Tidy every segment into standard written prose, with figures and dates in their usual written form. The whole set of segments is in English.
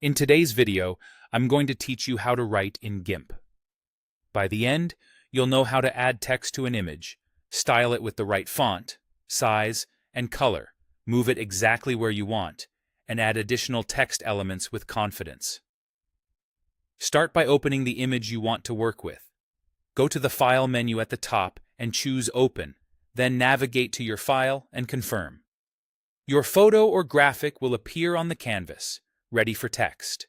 In today's video, I'm going to teach you how to write in GIMP. By the end, you'll know how to add text to an image, style it with the right font, size, and color, move it exactly where you want, and add additional text elements with confidence. Start by opening the image you want to work with. Go to the File menu at the top and choose Open, then navigate to your file and confirm. Your photo or graphic will appear on the canvas, ready for text.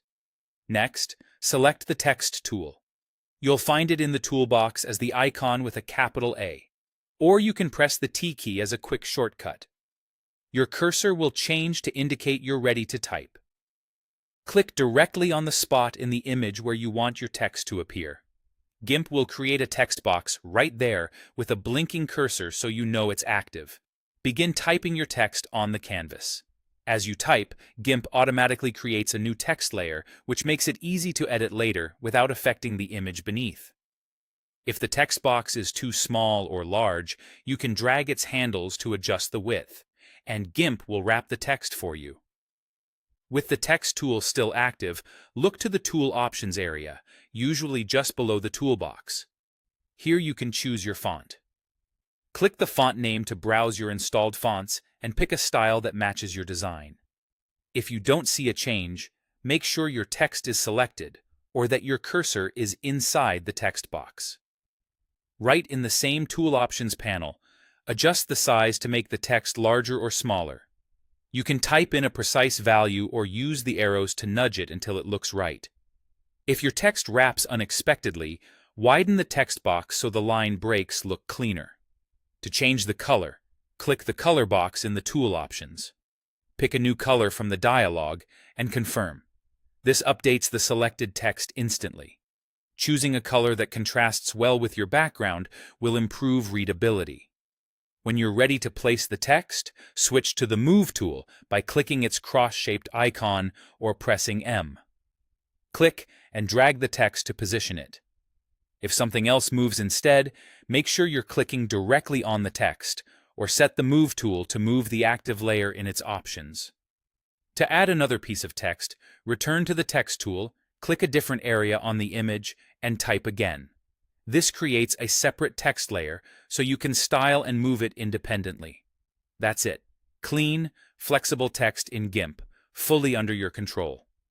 Next, select the Text tool. You'll find it in the toolbox as the icon with a capital A, or you can press the T key as a quick shortcut. Your cursor will change to indicate you're ready to type. Click directly on the spot in the image where you want your text to appear. GIMP will create a text box right there with a blinking cursor so you know it's active. Begin typing your text on the canvas. As you type, GIMP automatically creates a new text layer, which makes it easy to edit later without affecting the image beneath. If the text box is too small or large, you can drag its handles to adjust the width, and GIMP will wrap the text for you. With the text tool still active, look to the Tool Options area, usually just below the toolbox. Here you can choose your font. Click the font name to browse your installed fonts and pick a style that matches your design. If you don't see a change, make sure your text is selected or that your cursor is inside the text box. Right in the same Tool Options panel, adjust the size to make the text larger or smaller. You can type in a precise value or use the arrows to nudge it until it looks right. If your text wraps unexpectedly, widen the text box so the line breaks look cleaner. To change the color, click the color box in the tool options. Pick a new color from the dialog and confirm. This updates the selected text instantly. Choosing a color that contrasts well with your background will improve readability. When you're ready to place the text, switch to the Move tool by clicking its cross-shaped icon or pressing M. Click and drag the text to position it. If something else moves instead, make sure you're clicking directly on the text, or set the Move tool to move the active layer in its options. To add another piece of text, return to the Text tool, click a different area on the image, and type again. This creates a separate text layer so you can style and move it independently. That's it. Clean, flexible text in GIMP, fully under your control.